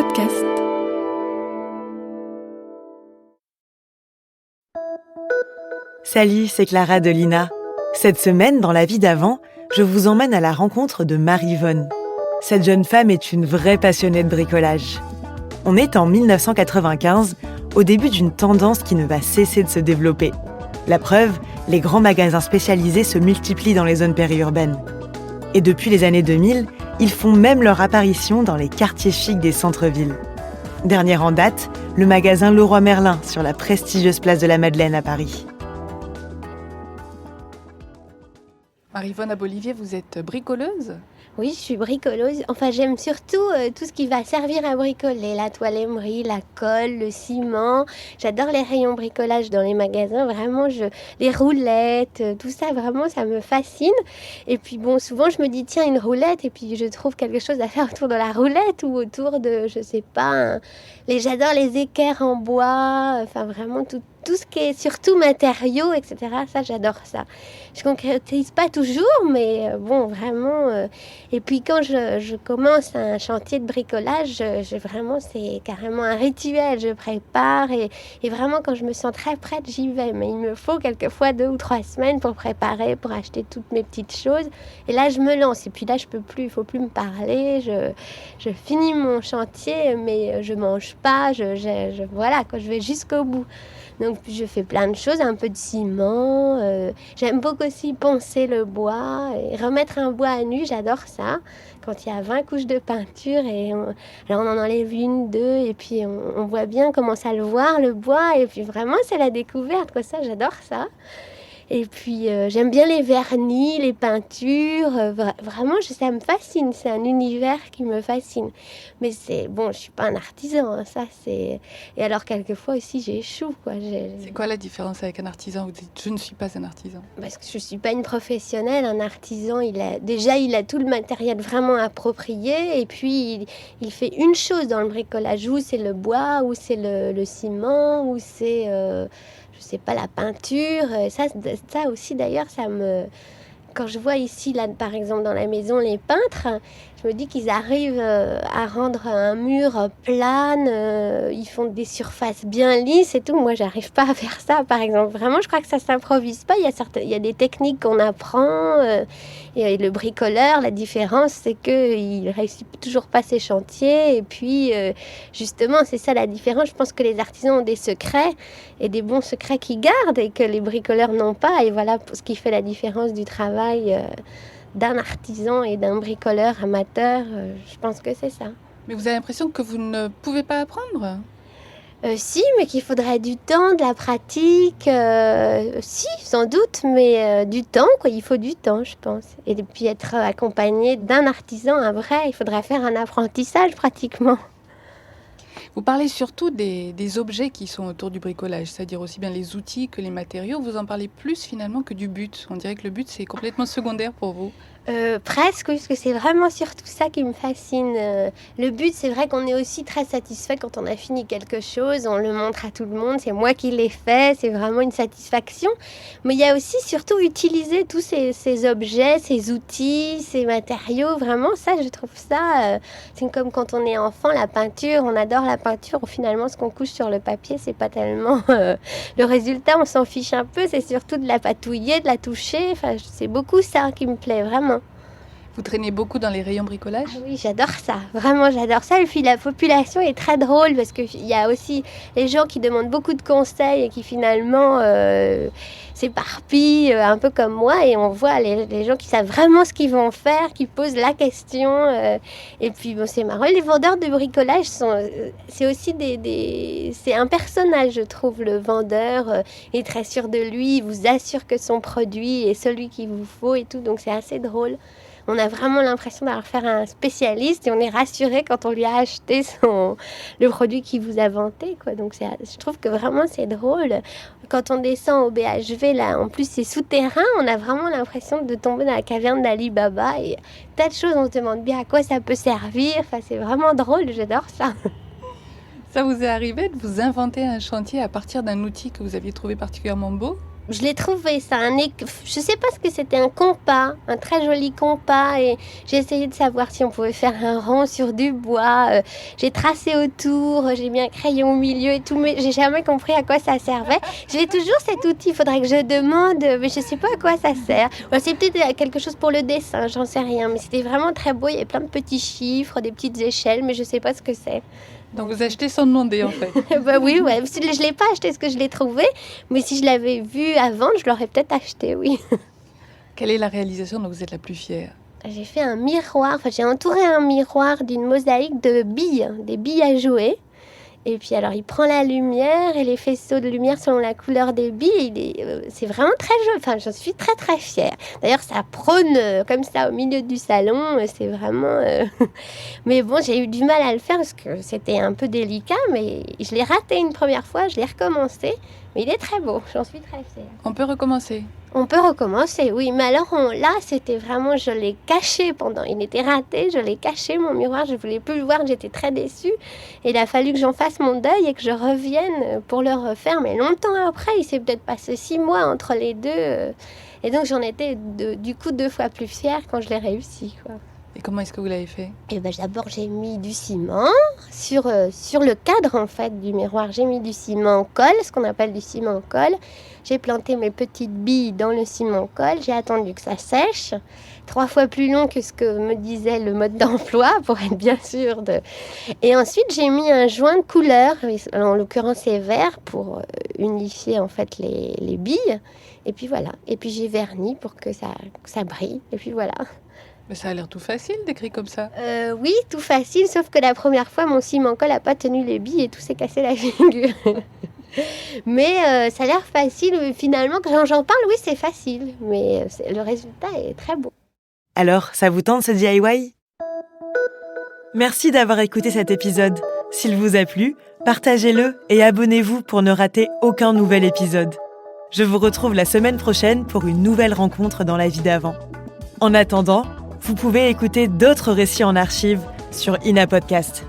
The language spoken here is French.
podcast. Salut, c'est Clara de Lina. Cette semaine, dans La vie d'avant, je vous emmène à la rencontre de Marie-Vonne. Cette jeune femme est une vraie passionnée de bricolage. On est en 1995, au début d'une tendance qui ne va cesser de se développer. La preuve, les grands magasins spécialisés se multiplient dans les zones périurbaines. Et depuis les années 2000, ils font même leur apparition dans les quartiers chics des centres-villes. Dernier en date, le magasin Leroy Merlin sur la prestigieuse place de la Madeleine à Paris. Marie-Vonne Abolivier, vous êtes bricoleuse ? Oui, je suis bricoleuse. Enfin, j'aime surtout tout ce qui va servir à bricoler. La toile émerie, la colle, le ciment. J'adore les rayons bricolage dans les magasins. Vraiment, les roulettes, tout ça, vraiment, ça me fascine. Et puis, bon, souvent, je me dis, tiens, une roulette. Et puis, je trouve quelque chose à faire autour de la roulette ou autour de, je sais pas, j'adore les équerres en bois. Enfin, vraiment, tout ce qui est surtout matériaux, etc. Ça, j'adore ça. Je concrétise pas toujours, mais bon, vraiment. Et puis quand je commence un chantier de bricolage, vraiment, c'est carrément un rituel. Je prépare et vraiment, quand je me sens très prête, j'y vais. Mais il me faut quelquefois 2 ou 3 semaines pour préparer, pour acheter toutes mes petites choses. Et là, je me lance. Et puis là, je peux plus, il faut plus me parler. Je finis mon chantier, mais je mange pas. Voilà, quand je vais jusqu'au bout. Donc je fais plein de choses, un peu de ciment, j'aime beaucoup aussi poncer le bois et remettre un bois à nu, j'adore ça. Quand il y a 20 couches de peinture alors on en enlève 1, 2 et puis on voit bien, on commence à le voir, le bois, et puis vraiment c'est la découverte, quoi, ça j'adore ça. Et puis j'aime bien les vernis, les peintures, vraiment ça me fascine, c'est un univers qui me fascine. Mais je suis pas un artisan, hein, ça c'est... Et alors quelquefois aussi j'échoue, quoi. C'est quoi la différence avec un artisan ? Vous dites, je ne suis pas un artisan. Parce que je suis pas une professionnelle, un artisan, il a tout le matériel vraiment approprié, et puis il fait une chose dans le bricolage, ou c'est le bois, ou c'est le ciment, ou c'est... je sais pas, la peinture, ça aussi d'ailleurs, quand je vois ici, là, par exemple, dans la maison, les peintres, je me dis qu'ils arrivent à rendre un mur plane, ils font des surfaces bien lisses et tout. Moi, j'arrive pas à faire ça, par exemple. Vraiment, je crois que ça s'improvise pas. Il y a des techniques qu'on apprend. Et le bricoleur, la différence, c'est qu'il réussit toujours pas ses chantiers. Et puis, justement, c'est ça la différence. Je pense que les artisans ont des secrets et des bons secrets qu'ils gardent et que les bricoleurs n'ont pas. Et voilà ce qui fait la différence du travail d'un artisan et d'un bricoleur amateur. Je pense que c'est ça. Mais vous avez l'impression que vous ne pouvez pas apprendre ? Si, mais qu'il faudrait du temps, de la pratique. Si, sans doute, mais du temps, quoi. Il faut du temps, je pense. Et puis être accompagné d'un artisan, un vrai. Il faudrait faire un apprentissage pratiquement. Vous parlez surtout des objets qui sont autour du bricolage, c'est-à-dire aussi bien les outils que les matériaux. Vous en parlez plus finalement que du but. On dirait que le but, c'est complètement secondaire pour vous. Presque, parce que c'est vraiment surtout ça qui me fascine. Le but, c'est vrai qu'on est aussi très satisfait quand on a fini quelque chose, on le montre à tout le monde, c'est moi qui l'ai fait, c'est vraiment une satisfaction. Mais il y a aussi surtout utiliser tous ces objets, ces outils, ces matériaux, vraiment ça, je trouve ça, c'est comme quand on est enfant, la peinture, on adore la peinture, finalement ce qu'on couche sur le papier, c'est pas tellement le résultat, on s'en fiche un peu, c'est surtout de la patouiller, de la toucher, enfin c'est beaucoup ça qui me plaît, vraiment. Vous traînez beaucoup dans les rayons bricolage ? Oui, j'adore ça. Vraiment, j'adore ça. Et puis, la population est très drôle parce qu'il y a aussi les gens qui demandent beaucoup de conseils et qui finalement s'éparpillent un peu comme moi. Et on voit les gens qui savent vraiment ce qu'ils vont faire, qui posent la question. Et puis, bon, c'est marrant. Les vendeurs de bricolage, c'est aussi c'est un personnage, je trouve, le vendeur. Il est très sûr de lui. Il vous assure que son produit est celui qu'il vous faut et tout. Donc, c'est assez drôle. On a vraiment l'impression d'avoir affaire à un spécialiste et on est rassuré quand on lui a acheté le produit qu'il vous a vanté, quoi. Donc je trouve que vraiment c'est drôle. Quand on descend au BHV, là, en plus c'est souterrain, on a vraiment l'impression de tomber dans la caverne d'Ali Baba et tas de choses, on se demande bien à quoi ça peut servir. Enfin, c'est vraiment drôle, j'adore ça. Ça vous est arrivé de vous inventer un chantier à partir d'un outil que vous aviez trouvé particulièrement beau ? je l'ai trouvé ça, je sais pas ce que c'était, un compas, un très joli compas, et j'ai essayé de savoir si on pouvait faire un rond sur du bois. J'ai tracé autour, j'ai mis un crayon au milieu et tout, mais j'ai jamais compris à quoi ça servait. J'ai toujours cet outil, il faudrait que je demande, mais je sais pas à quoi ça sert. Ou c'est peut-être quelque chose pour le dessin, j'en sais rien, mais c'était vraiment très beau, il y avait plein de petits chiffres, des petites échelles, mais je sais pas ce que c'est. Donc vous achetez sans demander en fait. Bah oui, ouais. Je l'ai pas acheté parce que je l'ai trouvé, mais si je l'avais vu avant, je l'aurais peut-être acheté, oui. Quelle est la réalisation dont vous êtes la plus fière? J'ai fait un miroir, j'ai entouré un miroir d'une mosaïque de billes, des billes à jouer. Et puis alors, il prend la lumière et les faisceaux de lumière selon la couleur des billes. C'est vraiment très joli. Enfin, j'en suis très très fière. D'ailleurs, ça prône comme ça au milieu du salon. C'est vraiment... Mais bon, j'ai eu du mal à le faire parce que c'était un peu délicat. Mais je l'ai raté une première fois, je l'ai recommencé. Mais il est très beau, j'en suis très fière. On peut recommencer? On peut recommencer, oui. Mais alors là, c'était vraiment, je l'ai caché pendant. Il était raté, je l'ai caché, mon miroir. Je ne voulais plus le voir, j'étais très déçue. Et il a fallu que j'en fasse mon deuil et que je revienne pour le refaire. Mais longtemps après, il s'est peut-être passé 6 mois entre les deux. Et donc, j'en étais du coup 2 fois plus fière quand je l'ai réussi, quoi. Et comment est-ce que vous l'avez fait? Et d'abord, j'ai mis du ciment sur le cadre en fait du miroir. J'ai mis du ciment colle, ce qu'on appelle du ciment colle. J'ai planté mes petites billes dans le ciment colle. J'ai attendu que ça sèche. 3 fois plus long que ce que me disait le mode d'emploi, pour être bien sûr de... Et ensuite, j'ai mis un joint de couleur, en l'occurrence c'est vert, pour unifier en fait les billes. Et puis voilà. Et puis j'ai verni pour que ça brille. Et puis voilà. Mais ça a l'air tout facile décrit comme ça. Oui, tout facile, sauf que la première fois, mon ciment colle n'a pas tenu les billes et tout s'est cassé la figure. Mais ça a l'air facile. Finalement, quand j'en parle, oui, c'est facile. Mais le résultat est très beau. Alors, ça vous tente ce DIY ? Merci d'avoir écouté cet épisode. S'il vous a plu, partagez-le et abonnez-vous pour ne rater aucun nouvel épisode. Je vous retrouve la semaine prochaine pour une nouvelle rencontre dans la vie d'avant. En attendant, vous pouvez écouter d'autres récits en archive sur Ina Podcast.